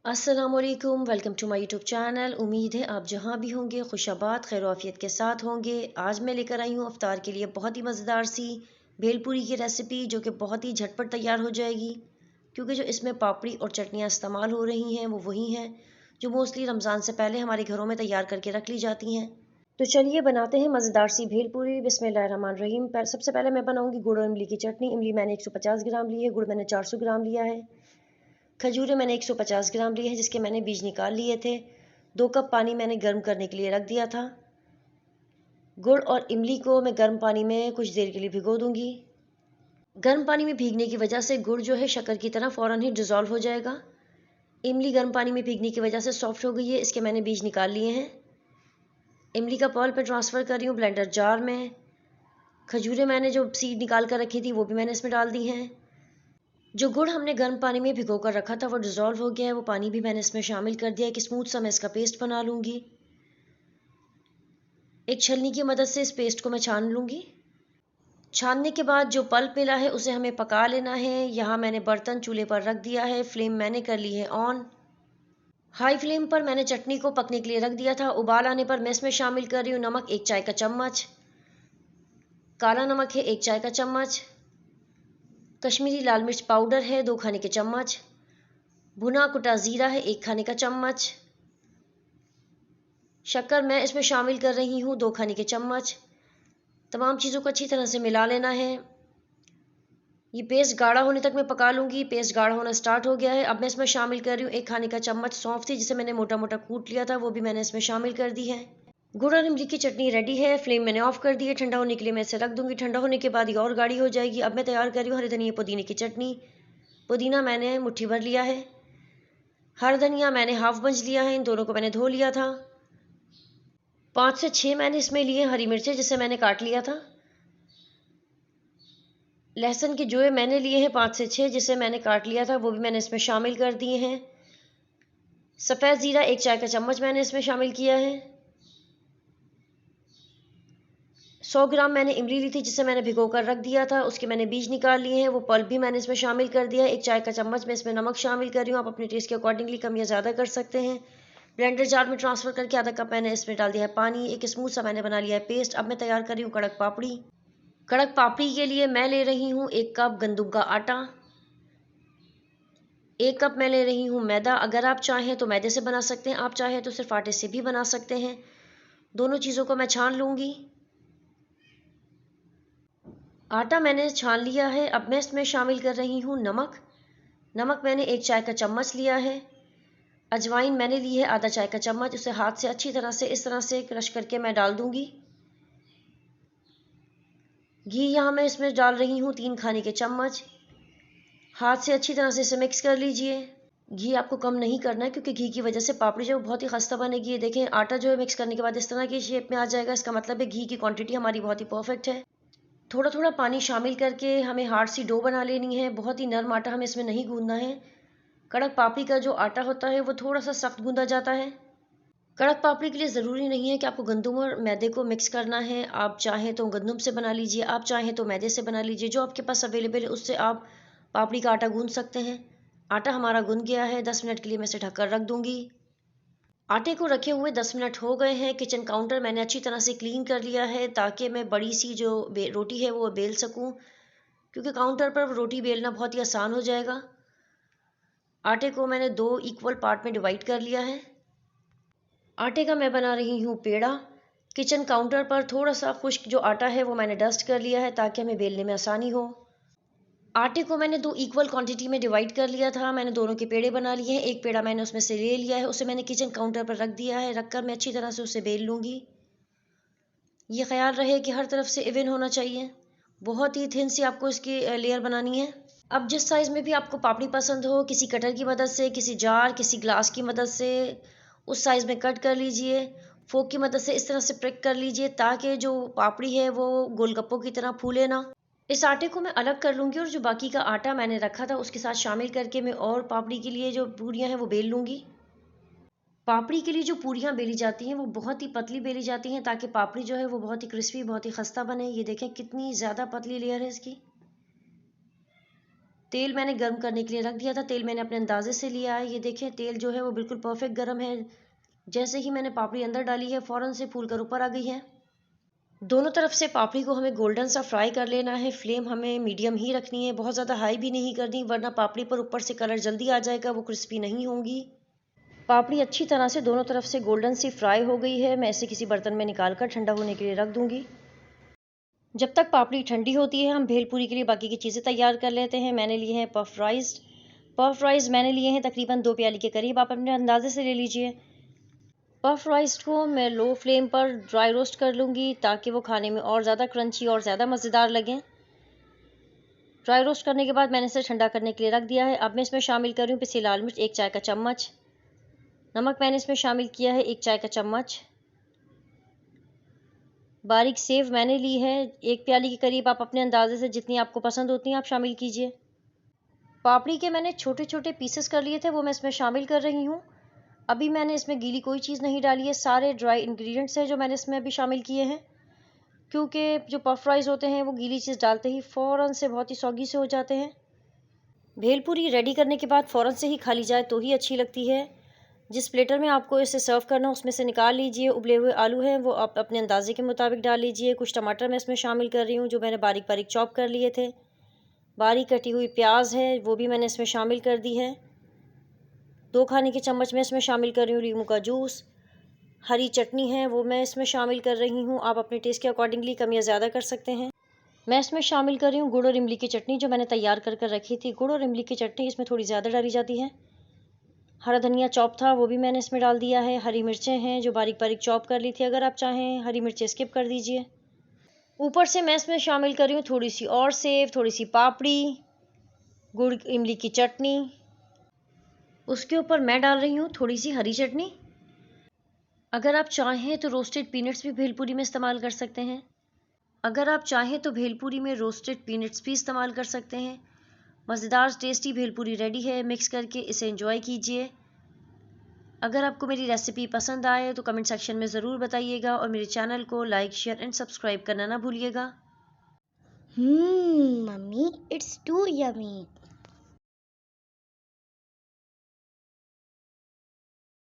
अस्सलामुअलैकुम, welcome to my YouTube channel. उम्मीद है आप जहाँ भी होंगे खुशाबाद खैरआफियत के साथ होंगे। आज मैं लेकर आई हूँ अफ्तार के लिए बहुत ही मज़ेदार सी भेलपूरी की रेसिपी, जो कि बहुत ही झटपट तैयार हो जाएगी, क्योंकि जो इसमें पापड़ी और चटनियाँ इस्तेमाल हो रही हैं वो वही हैं जो मोस्टली रमज़ान से पहले हमारे घरों में तैयार करके रख ली जाती हैं। तो चलिए बनाते हैं मज़ेदार सी भेलपूरी। बिस्मिल्लाहिर्रहमानिर्रहीम। सबसे पहले मैं बनाऊँगी गुड़ और इमली की चटनी। इमली मैंने 150 ग्राम ली है, गुड़ मैंने 400 ग्राम लिया है, खजूरें मैंने 150 ग्राम लिए हैं जिसके मैंने बीज निकाल लिए थे। 2 कप पानी मैंने गर्म करने के लिए रख दिया था। गुड़ और इमली को मैं गर्म पानी में कुछ देर के लिए भिगो दूंगी। गर्म पानी में भीगने की वजह से गुड़ जो है शक्कर की तरह फ़ौरन ही डिज़ोल्व हो जाएगा। इमली गर्म पानी में भीगने की वजह से सॉफ्ट हो गई है, इसके मैंने बीज निकाल लिए हैं। इमली का पल्प पे ट्रांसफ़र कर रही हूँ ब्लेंडर जार में। खजूरें मैंने जो सीड निकाल कर रखी थी वो भी मैंने इसमें डाल दी हैं। जो गुड़ हमने गर्म पानी में भिगो कर रखा था वो डिज़ोल्व हो गया है, वो पानी भी मैंने इसमें शामिल कर दिया है कि स्मूथ सा मैं इसका पेस्ट बना लूँगी। एक छलनी की मदद से इस पेस्ट को मैं छान लूँगी। छानने के बाद जो पल्प मिला है उसे हमें पका लेना है। यहाँ मैंने बर्तन चूल्हे पर रख दिया है, फ्लेम मैंने कर ली है ऑन। हाई फ्लेम पर मैंने चटनी को पकने के लिए रख दिया था। उबाल आने पर मैं इसमें शामिल कर रही हूँ नमक 1 चाय का चम्मच, काला नमक है 1 चाय का चम्मच, कश्मीरी लाल मिर्च पाउडर है 2 खाने के चम्मच, भुना कुटा ज़ीरा है 1 खाने का चम्मच, शक्कर मैं इसमें शामिल कर रही हूँ 2 खाने के चम्मच। तमाम चीज़ों को अच्छी तरह से मिला लेना है। ये पेस्ट गाढ़ा होने तक मैं पका लूँगी। पेस्ट गाढ़ा होना स्टार्ट हो गया है। अब मैं इसमें शामिल कर रही हूँ 1 खाने का चम्मच सौंफ थी जिसे मैंने मोटा मोटा कूट लिया था, वो भी मैंने इसमें शामिल कर दी है। गुड़ और इमली की चटनी रेडी है। फ्लेम मैंने ऑफ कर दी है। ठंडा होने के लिए मैं इसे रख दूँगी। ठंडा होने के बाद ये और गाढ़ी हो जाएगी। अब मैं तैयार कर रही हूँ हरे धनिया पुदीने की चटनी। पुदीना मैंने मुट्ठी भर लिया है। हरा धनिया मैंने हाफ बंच लिया है, इन दोनों को मैंने धो लिया था। 5 से 6 मैंने इसमें लिए हरी मिर्चें जिसे मैंने काट लिया था। लहसुन के जोए मैंने लिए हैं 5 से 6 जिसे मैंने काट लिया था, वो भी मैंने इसमें शामिल कर दिए हैं। सफ़ेद ज़ीरा 1 चाय का चम्मच मैंने इसमें शामिल किया है। 100 ग्राम मैंने इमली ली थी जिसे मैंने भिगो कर रख दिया था, उसके मैंने बीज निकाल लिए हैं, वो पल्प भी मैंने इसमें शामिल कर दिया है। 1 चाय का चम्मच मैं इसमें नमक शामिल कर रही हूँ, आप अपने टेस्ट के अकॉर्डिंगली कम या ज़्यादा कर सकते हैं। ब्लेंडर जार में ट्रांसफ़र करके आधा कप मैंने इसमें डाल दिया है पानी। एक स्मूथ सा मैंने बना लिया है पेस्ट। अब मैं तैयार कर रही हूँ कड़क पापड़ी। कड़क पापड़ी के लिए मैं ले रही हूँ 1 कप गंदम का आटा, 1 कप मैं ले रही हूँ मैदा। अगर आप चाहें तो मैदे से बना सकते हैं, आप चाहें तो सिर्फ आटे से भी बना सकते हैं। दोनों चीज़ों को मैं छान लूँगी। आटा मैंने छान लिया है। अब मैं इसमें शामिल कर रही हूँ नमक। नमक मैंने 1 चाय का चम्मच लिया है। अजवाइन मैंने ली है आधा चाय का चम्मच, उसे हाथ से अच्छी तरह से इस तरह से क्रश करके मैं डाल दूँगी। घी यहाँ मैं इसमें डाल रही हूँ 3 खाने के चम्मच। हाथ से अच्छी तरह से इसे मिक्स कर लीजिए। घी आपको कम नहीं करना है क्योंकि घी की वजह से पापड़ी जो बहुत ही खस्ता बनेगी। ये देखें आटा जो है मिक्स करने के बाद इस तरह की शेप में आ जाएगा, इसका मतलब है घी की क्वांटिटी हमारी बहुत ही परफेक्ट है। थोड़ा थोड़ा पानी शामिल करके हमें हार्ड सी डो बना लेनी है। बहुत ही नरम आटा हमें इसमें नहीं गूंदना है। कड़क पापड़ी का जो आटा होता है वो थोड़ा सा सख्त गूंदा जाता है। कड़क पापड़ी के लिए ज़रूरी नहीं है कि आपको गंदम और मैदे को मिक्स करना है। आप चाहें तो गंदम से बना लीजिए, आप चाहें तो मैदे से बना लीजिए, जो आपके पास अवेलेबल है उससे आप पापड़ी का आटा गूंद सकते हैं। आटा हमारा गूंद गया है। 10 मिनट के लिए मैं इसे ढककर रख दूंगी। आटे को रखे हुए 10 मिनट हो गए हैं। किचन काउंटर मैंने अच्छी तरह से क्लीन कर लिया है ताकि मैं बड़ी सी जो रोटी है वो बेल सकूं, क्योंकि काउंटर पर रोटी बेलना बहुत ही आसान हो जाएगा। आटे को मैंने 2 इक्वल पार्ट में डिवाइड कर लिया है। आटे का मैं बना रही हूँ पेड़ा। किचन काउंटर पर थोड़ा सा खुश्क जो आटा है वो मैंने डस्ट कर लिया है ताकि हमें बेलने में आसानी हो। आटे को मैंने 2 इक्वल क्वांटिटी में डिवाइड कर लिया था। मैंने दोनों के पेड़े बना लिए हैं। एक पेड़ा मैंने उसमें से ले लिया है, उसे मैंने किचन काउंटर पर रख दिया है। रखकर मैं अच्छी तरह से उसे बेल लूँगी। ये ख्याल रहे कि हर तरफ से इवन होना चाहिए। बहुत ही थिन सी आपको इसकी लेयर बनानी है। अब जिस साइज़ में भी आपको पापड़ी पसंद हो, किसी कटर की मदद से, किसी जार, किसी ग्लास की मदद से उस साइज़ में कट कर लीजिए। फोक की मदद से इस तरह से प्रिक कर लीजिए ताकि जो पापड़ी है वो गोलगप्पों की तरह फूले ना। इस आटे को मैं अलग कर लूँगी और जो बाकी का आटा मैंने रखा था उसके साथ शामिल करके मैं और पापड़ी के लिए जो पूरियाँ हैं वो बेल लूँगी। पापड़ी के लिए जो पूरियाँ बेली जाती हैं वो बहुत ही पतली बेली जाती हैं ताकि पापड़ी जो है वो बहुत ही क्रिस्पी, बहुत ही खस्ता बने। ये देखें कितनी ज़्यादा पतली लेयर है इसकी। तेल मैंने गर्म करने के लिए रख दिया था। तेल मैंने अपने अंदाजे से लिया है। ये देखें तेल जो है वो बिल्कुल परफेक्ट गर्म है। जैसे ही मैंने पापड़ी अंदर डाली है फ़ौरन से फूल कर ऊपर आ गई है। दोनों तरफ से पापड़ी को हमें गोल्डन सा फ्राई कर लेना है। फ्लेम हमें मीडियम ही रखनी है, बहुत ज़्यादा हाई भी नहीं करनी, वरना पापड़ी पर ऊपर से कलर जल्दी आ जाएगा, वो क्रिस्पी नहीं होंगी। पापड़ी अच्छी तरह से दोनों तरफ से गोल्डन सी फ्राई हो गई है। मैं इसे किसी बर्तन में निकाल कर ठंडा होने के लिए रख दूंगी। जब तक पापड़ी ठंडी होती है हम भेलपूरी के लिए बाकी की चीज़ें तैयार कर लेते हैं। मैंने लिए हैं पफ राइस मैंने लिए हैं तकरीबन 2 प्याली के करीब, आप अपने अंदाजे से ले लीजिए। पफ राइस को मैं लो फ्लेम पर ड्राई रोस्ट कर लूँगी ताकि वो खाने में और ज़्यादा क्रंची और ज़्यादा मज़ेदार लगें। ड्राई रोस्ट करने के बाद मैंने इसे ठंडा करने के लिए रख दिया है। अब मैं इसमें शामिल कर रही हूँ पिसी लाल मिर्च 1 चाय का चम्मच, नमक मैंने इसमें शामिल किया है 1 चाय का चम्मच, बारीक सेव मैंने ली है 1 प्याली के करीब, आप अपने अंदाजे से जितनी आपको पसंद होती हैं आप शामिल कीजिए। पापड़ी के मैंने छोटे छोटे पीसेस कर लिए थे, वो मैं इसमें शामिल कर रही हूँ। अभी मैंने इसमें गीली कोई चीज़ नहीं डाली है, सारे ड्राई इंग्रेडिएंट्स हैं जो मैंने इसमें अभी शामिल किए हैं, क्योंकि जो पफ राइस होते हैं वो गीली चीज़ डालते ही फ़ौरन से बहुत ही सौगी से हो जाते हैं। भेलपूरी रेडी करने के बाद फ़ौरन से ही खा ली जाए तो ही अच्छी लगती है। जिस प्लेटर में आपको इसे सर्व करना उसमें से निकाल लीजिए। उबले हुए आलू हैं वो आप अपने अंदाजे के मुताबिक डाल लीजिए। कुछ टमाटर मैं इसमें शामिल कर रही हूँ जो मैंने बारीक बारीक चॉप कर लिए थे। बारीक कटी हुई प्याज है वो भी मैंने इसमें शामिल कर दी है। 2 खाने के चम्मच मैं इसमें शामिल कर रही हूँ नींबू का जूस। हरी चटनी है वो मैं इसमें शामिल कर रही हूँ, आप अपने टेस्ट के अकॉर्डिंगली कम या ज़्यादा कर सकते हैं। मैं इसमें शामिल कर रही हूँ गुड़ और इमली की चटनी जो मैंने तैयार कर कर रखी थी। गुड़ और इमली की चटनी इसमें थोड़ी ज़्यादा डाली जाती है। हरा धनिया चॉप था वो भी मैंने इसमें डाल दिया है। हरी मिर्चें हैं जो बारीक बारीक चॉप कर ली थी, अगर आप चाहें हरी मिर्चें स्किप कर दीजिए। ऊपर से मैं इसमें शामिल कर रही हूँ थोड़ी सी और सेव, थोड़ी सी पापड़ी, गुड़ इमली की चटनी। उसके ऊपर मैं डाल रही हूँ थोड़ी सी हरी चटनी। अगर आप चाहें तो रोस्टेड पीनट्स भी भेलपूरी में इस्तेमाल कर सकते हैं। अगर आप चाहें तो भेलपूरी में रोस्टेड पीनट्स भी इस्तेमाल कर सकते हैं। मज़ेदार टेस्टी भेलपूरी रेडी है, मिक्स करके इसे एंजॉय कीजिए। अगर आपको मेरी रेसिपी पसंद आए तो कमेंट सेक्शन में ज़रूर बताइएगा और मेरे चैनल को लाइक, शेयर एंड सब्सक्राइब करना ना भूलिएगा। Mummy, it's too yummy.